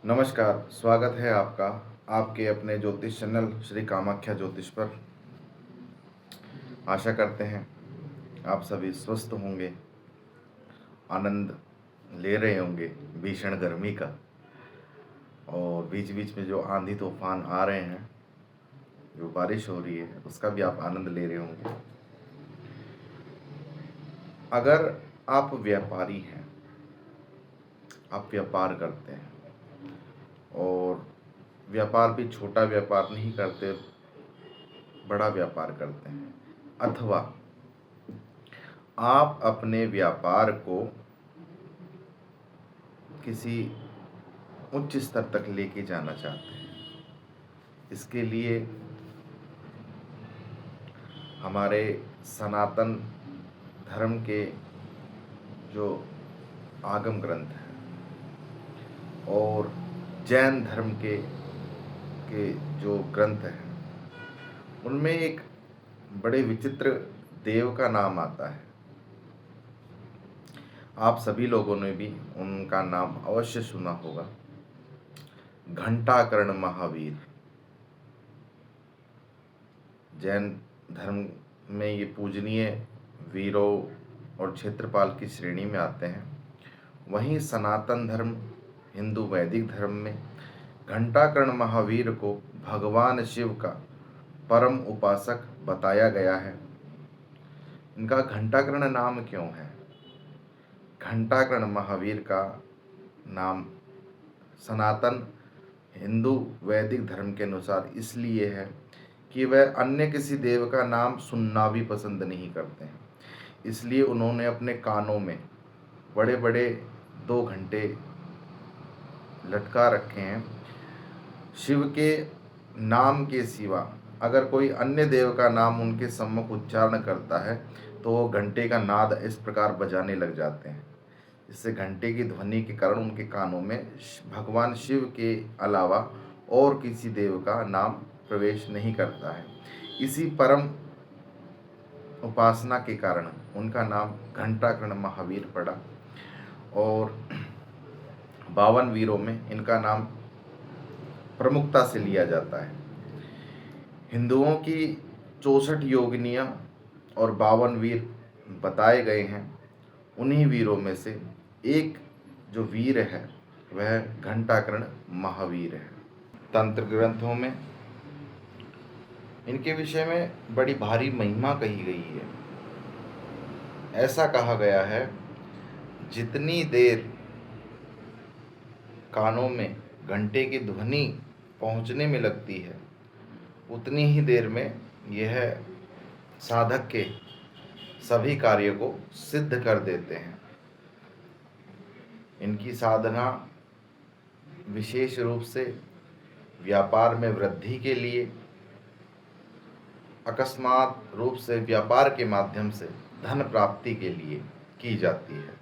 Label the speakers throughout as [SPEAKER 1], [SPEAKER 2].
[SPEAKER 1] नमस्कार, स्वागत है आपका आपके अपने ज्योतिष चैनल श्री कामाख्या ज्योतिष पर। आशा करते हैं आप सभी स्वस्थ होंगे, आनंद ले रहे होंगे भीषण गर्मी का, और बीच बीच में जो आंधी तूफान आ रहे हैं, जो बारिश हो रही है, उसका भी आप आनंद ले रहे होंगे। अगर आप व्यापारी हैं, आप व्यापार करते हैं और व्यापार भी छोटा व्यापार नहीं करते, बड़ा व्यापार करते हैं, अथवा आप अपने व्यापार को किसी उच्च स्तर तक लेके जाना चाहते हैं, इसके लिए हमारे सनातन धर्म के जो आगम ग्रंथ हैं और जैन धर्म के जो ग्रंथ हैं, उनमें एक बड़े विचित्र देव का नाम आता है। आप सभी लोगों ने भी उनका नाम अवश्य सुना होगा, घंटाकर्ण महावीर। जैन धर्म में ये पूजनीय वीरों और क्षेत्रपाल की श्रेणी में आते हैं। वहीं सनातन धर्म, हिंदू वैदिक धर्म में घंटाकर्ण महावीर को भगवान शिव का परम उपासक बताया गया है। इनका घंटाकर्ण नाम क्यों है? घंटाकर्ण महावीर का नाम सनातन हिंदू वैदिक धर्म के अनुसार इसलिए है कि वह अन्य किसी देव का नाम सुनना भी पसंद नहीं करते हैं। इसलिए उन्होंने अपने कानों में बड़े बड़े 2 घंटे लटका रखे हैं। शिव के नाम के सिवा अगर कोई अन्य देव का नाम उनके सम्मुख उच्चारण करता है तो वो घंटे का नाद इस प्रकार बजाने लग जाते हैं, जिससे घंटे की ध्वनि के कारण उनके कानों में भगवान शिव के अलावा और किसी देव का नाम प्रवेश नहीं करता है। इसी परम उपासना के कारण उनका नाम घंटाकर्ण महावीर पड़ा और 52 वीरों में इनका नाम प्रमुखता से लिया जाता है। हिंदुओं की 64 योगिनियाँ और 52 वीर बताए गए हैं। उन्हीं वीरों में से एक जो वीर है वह घंटाकर्ण महावीर है। तंत्र ग्रंथों में इनके विषय में बड़ी भारी महिमा कही गई है। ऐसा कहा गया है, जितनी देर कानों में घंटे की ध्वनि पहुंचने में लगती है, उतनी ही देर में यह साधक के सभी कार्यों को सिद्ध कर देते हैं। इनकी साधना विशेष रूप से व्यापार में वृद्धि के लिए, अकस्मात रूप से व्यापार के माध्यम से धन प्राप्ति के लिए की जाती है।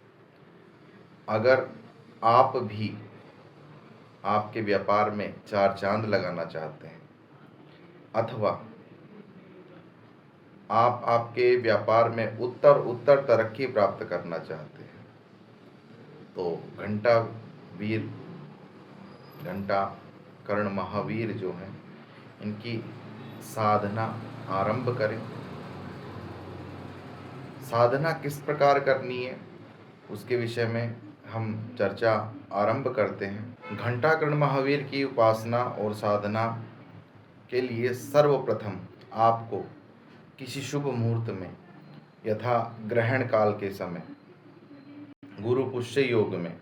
[SPEAKER 1] अगर आप भी आपके व्यापार में 4 चांद लगाना चाहते हैं, अथवा आप आपके व्यापार में उत्तर तरक्की प्राप्त करना चाहते हैं, तो घंटा वीर, घंटा कर्ण महावीर जो हैं, इनकी साधना आरंभ करें। साधना किस प्रकार करनी है उसके विषय में हम चर्चा आरंभ करते हैं। घंटाकर्ण महावीर की उपासना और साधना के लिए सर्वप्रथम आपको किसी शुभ मुहूर्त में, यथा ग्रहण काल के समय, गुरु पुष्य योग में,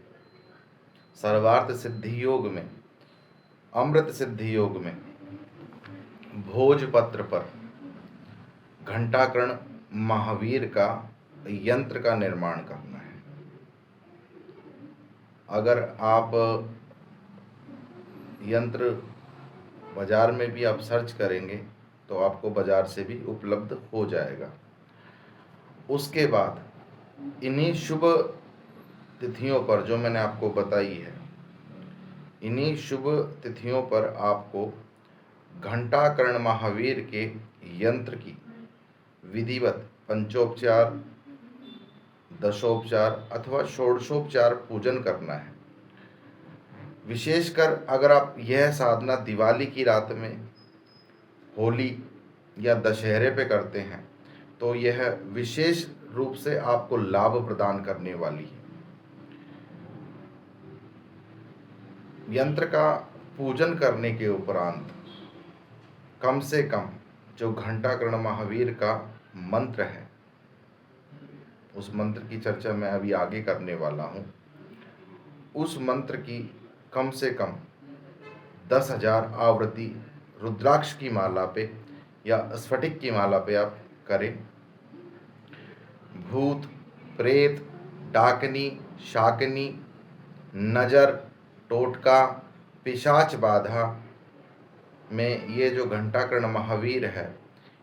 [SPEAKER 1] सर्वार्थ सिद्धि योग में, अमृत सिद्धि योग में, भोजपत्र पर घंटाकर्ण महावीर का यंत्र का निर्माण करना है। अगर आप यंत्र बाजार में भी आप सर्च करेंगे तो आपको बाजार से भी उपलब्ध हो जाएगा। उसके बाद इन्हीं शुभ तिथियों पर जो मैंने आपको बताई है, इन्हीं शुभ तिथियों पर आपको घंटाकर्ण महावीर के यंत्र की विधिवत पंचोपचार, दशोपचार अथवा षोडशोपचार पूजन करना है। विशेषकर अगर आप यह साधना दिवाली की रात में, होली या दशहरे पे करते हैं तो यह विशेष रूप से आपको लाभ प्रदान करने वाली है। यंत्र का पूजन करने के उपरांत कम से कम जो घंटाकर्ण महावीर का मंत्र है, उस मंत्र की चर्चा मैं अभी आगे करने वाला हूँ, उस मंत्र की कम से कम 10,000 आवृत्ति रुद्राक्ष की माला पे या स्फटिक की माला पे आप करें। भूत, प्रेत, डाकनी, शाकनी, नज़र, टोटका, पिशाच बाधा में ये जो घंटाकर्ण महावीर है,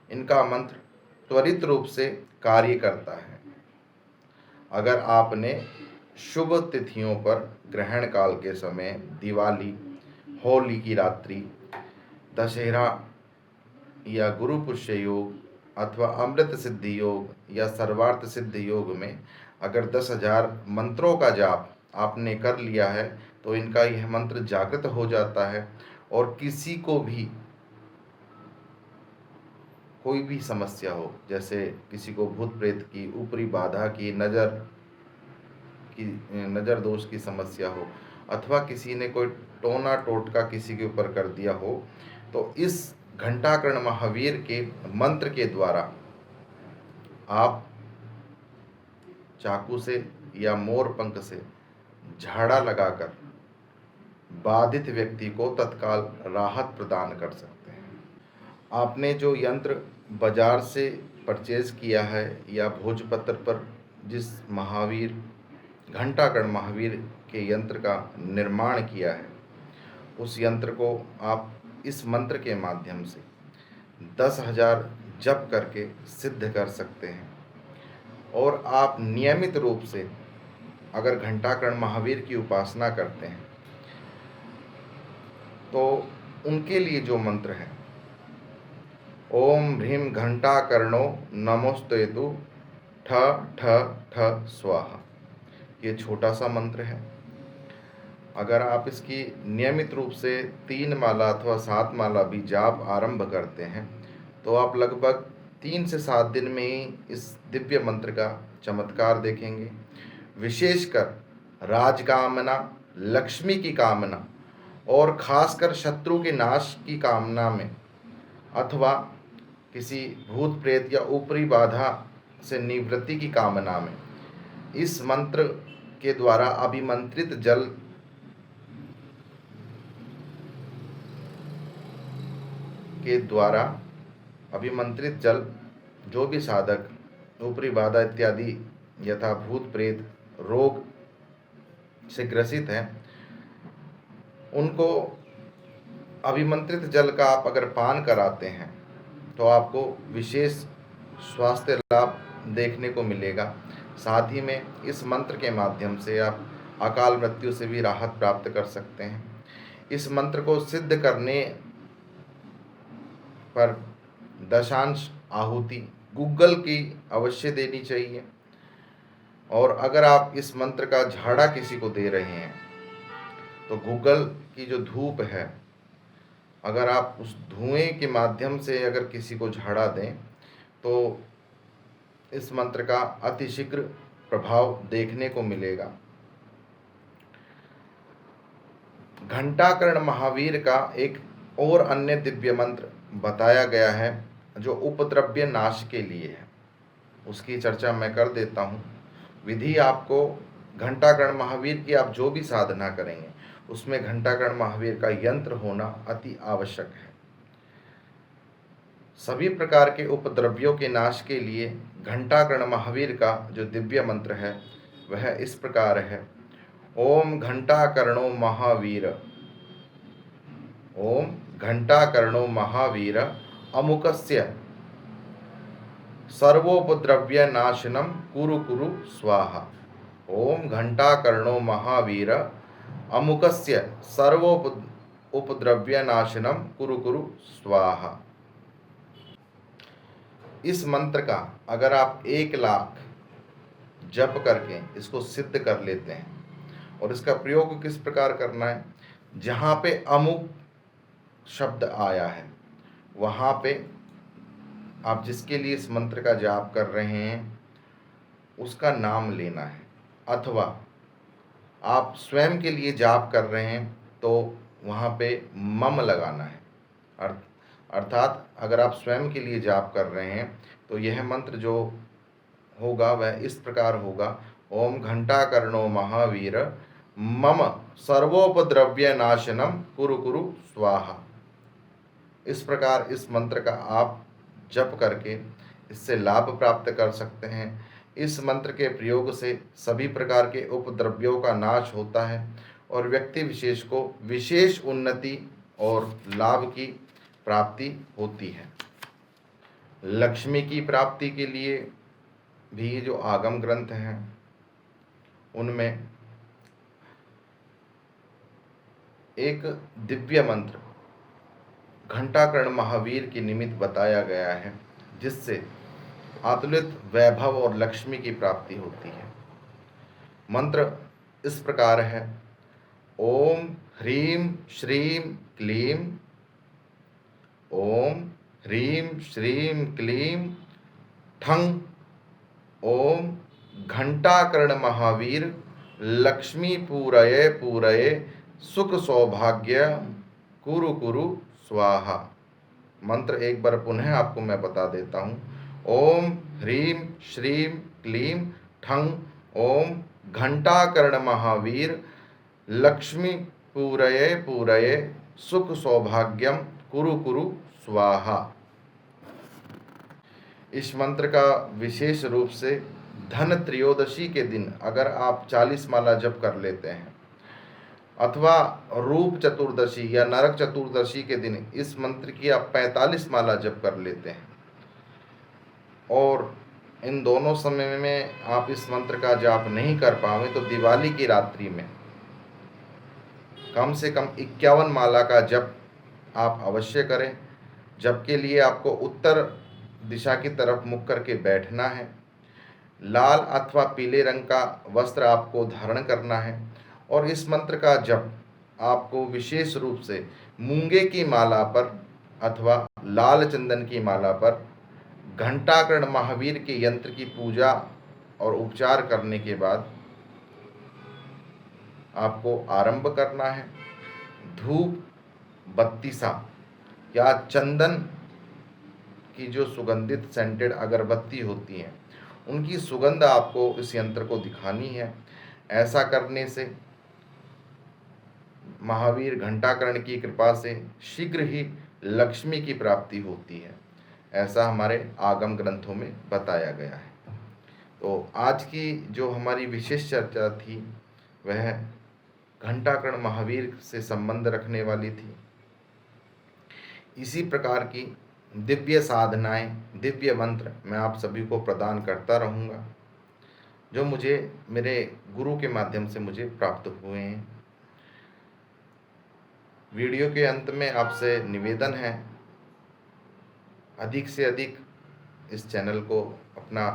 [SPEAKER 1] इनका मंत्र त्वरित रूप से कार्य करता है। अगर आपने शुभ तिथियों पर, ग्रहण काल के समय, दिवाली, होली की रात्रि, दशहरा या गुरु पुष्य योग अथवा अमृत सिद्धि योग या सर्वार्थ सिद्धि योग में अगर 10,000 मंत्रों का जाप आपने कर लिया है तो इनका यह मंत्र जागृत हो जाता है और किसी को भी कोई भी समस्या हो, जैसे किसी को भूत प्रेत की, ऊपरी बाधा की, नज़र दोष की समस्या हो, अथवा किसी ने कोई टोना टोटका किसी के ऊपर कर दिया हो, तो इस घंटाकर्ण महावीर के मंत्र के द्वारा आप चाकू से या मोर पंख से झाड़ा लगाकर बाधित व्यक्ति को तत्काल राहत प्रदान कर सकते हैं। आपने जो यंत्र बाजार से परचेज किया है या भोजपत्र पर जिस महावीर, घंटाकर्ण महावीर के यंत्र का निर्माण किया है, उस यंत्र को आप इस मंत्र के माध्यम से 10,000 जप करके सिद्ध कर सकते हैं। और आप नियमित रूप से अगर घंटाकर्ण महावीर की उपासना करते हैं तो उनके लिए जो मंत्र है, ओम ह्रीं घंटाकर्णो नमोस्तुते ठ ठ ठ स्वाहा, ये छोटा सा मंत्र है। अगर आप इसकी नियमित रूप से 3 माला अथवा 7 माला भी जाप आरंभ करते हैं तो आप लगभग 3 से 7 दिन में ही इस दिव्य मंत्र का चमत्कार देखेंगे। विशेषकर राजकामना, लक्ष्मी की कामना और खासकर शत्रु के नाश की कामना में अथवा किसी भूत प्रेत या ऊपरी बाधा से निवृत्ति की कामना में इस मंत्र के द्वारा अभिमंत्रित जल जो भी साधक ऊपरी बाधा इत्यादि यथा भूत प्रेत रोग से ग्रसित हैं, उनको अभिमंत्रित जल का आप अगर पान कराते हैं तो आपको विशेष स्वास्थ्य लाभ देखने को मिलेगा। साथ ही में इस मंत्र के माध्यम से आप अकाल मृत्यु से भी राहत प्राप्त कर सकते हैं। इस मंत्र को सिद्ध करने पर दशांश आहुति गूगल की अवश्य देनी चाहिए। और अगर आप इस मंत्र का झाड़ा किसी को दे रहे हैं तो गूगल की जो धूप है, अगर आप उस धुएं के माध्यम से अगर किसी को झाड़ा दें तो इस मंत्र का अतिशीघ्र प्रभाव देखने को मिलेगा। घंटाकर्ण महावीर का एक और अन्य दिव्य मंत्र बताया गया है जो उपद्रव्य नाश के लिए है, उसकी चर्चा मैं कर देता हूँ। विधि आपको घंटाकर्ण महावीर की आप जो भी साधना करेंगे उसमें घंटाकर्ण महावीर का यंत्र होना अति आवश्यक है। सभी प्रकार के उपद्रव्यों के नाश के लिए घंटाकर्ण महावीर का जो दिव्य मंत्र है वह इस प्रकार है। ओम घंटाकर्णो महावीर, ओम घंटाकर्णो महावीर अमुकस्य सर्वोपद्रव्य नाशनम कुरु कुरु स्वाहा। ओम घंटाकर्णो महावीर अमुकस्य सर्वोपद्रव्य नाशनम कुरु कुरु स्वाहा। इस मंत्र का अगर आप 1 लाख जप करके इसको सिद्ध कर लेते हैं, और इसका प्रयोग किस प्रकार करना है, जहाँ पे अमुक शब्द आया है वहाँ पे आप जिसके लिए इस मंत्र का जाप कर रहे हैं उसका नाम लेना है, अथवा आप स्वयं के लिए जाप कर रहे हैं तो वहाँ पे मम लगाना है। अर्थात अगर आप स्वयं के लिए जाप कर रहे हैं तो यह मंत्र जो होगा वह इस प्रकार होगा, ओम घंटाकर्णो महावीर मम सर्वोपद्रव्य नाशनम कुरु कुरु स्वाहा। इस प्रकार इस मंत्र का आप जप करके इससे लाभ प्राप्त कर सकते हैं। इस मंत्र के प्रयोग से सभी प्रकार के उपद्रव्यों का नाश होता है और व्यक्ति विशेष को विशेष उन्नति और लाभ की प्राप्ति होती है। लक्ष्मी की प्राप्ति के लिए भी जो आगम ग्रंथ हैं उनमें एक दिव्य मंत्र घंटाकर्ण महावीर के निमित्त बताया गया है, जिससे अतुलित वैभव और लक्ष्मी की प्राप्ति होती है। मंत्र इस प्रकार है, ओम ह्रीं श्रीं क्लीं, ओम ह्रीं श्रीं क्लीं ठं, ओम घंटाकर्ण महावीर लक्ष्मी पूरये पूरये सुख सौभाग्य कुरु कुरु स्वाहा। मंत्र एक बार पुनः आपको मैं बता देता हूँ, ओम ह्रीं श्रीं क्लीं ठं, ओम घंटाकर्ण महावीर लक्ष्मी पूरये पूरये सुख सौभाग्यम कुरु कुरु स्वाहा। इस मंत्र का विशेष रूप से धन त्रयोदशी के दिन अगर आप 40 माला जप कर लेते हैं, अथवा रूप चतुर्दशी या नरक चतुर्दशी के दिन इस मंत्र की आप 45 माला जप कर लेते हैं, और इन दोनों समय में आप इस मंत्र का जाप नहीं कर पाए तो दिवाली की रात्रि में कम से कम 51 माला का जप आप अवश्य करें। जप के लिए आपको उत्तर दिशा की तरफ मुख करके बैठना है। लाल अथवा पीले रंग का वस्त्र आपको धारण करना है और इस मंत्र का जप आपको विशेष रूप से मूंगे की माला पर अथवा लाल चंदन की माला पर घंटाकर्ण महावीर के यंत्र की पूजा और उपचार करने के बाद आपको आरंभ करना है। धूप, बत्तीसा या चंदन की जो सुगंधित सेंटेड अगरबत्ती होती हैं उनकी सुगंध आपको इस यंत्र को दिखानी है। ऐसा करने से महावीर घंटाकर्ण की कृपा से शीघ्र ही लक्ष्मी की प्राप्ति होती है, ऐसा हमारे आगम ग्रंथों में बताया गया है। तो आज की जो हमारी विशेष चर्चा थी वह घंटाकर्ण महावीर से संबंध रखने वाली थी। इसी प्रकार की दिव्य साधनाएं, दिव्य मंत्र मैं आप सभी को प्रदान करता रहूँगा जो मुझे मेरे गुरु के माध्यम से मुझे प्राप्त हुए हैं। वीडियो के अंत में आपसे निवेदन है, अधिक से अधिक इस चैनल को अपना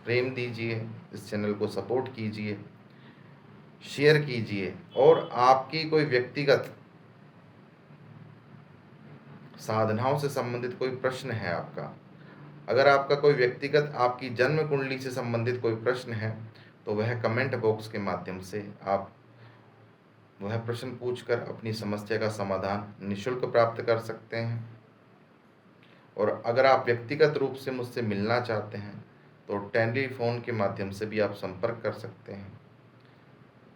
[SPEAKER 1] प्रेम दीजिए, इस चैनल को सपोर्ट कीजिए, शेयर कीजिए, और आपकी कोई व्यक्तिगत साधनाओं से संबंधित कोई प्रश्न है आपका, अगर आपका कोई व्यक्तिगत आपकी जन्म कुंडली से संबंधित कोई प्रश्न है तो वह कमेंट बॉक्स के माध्यम से आप वह प्रश्न पूछकर अपनी समस्या का समाधान निःशुल्क प्राप्त कर सकते हैं। और अगर आप व्यक्तिगत रूप से मुझसे मिलना चाहते हैं तो टेलीफोन के माध्यम से भी आप संपर्क कर सकते हैं।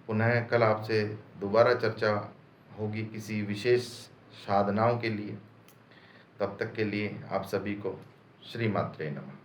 [SPEAKER 1] पुनः कल आपसे दोबारा चर्चा होगी किसी विशेष साधनाओं के लिए। तब तक के लिए आप सभी को श्री मात्रे नमः।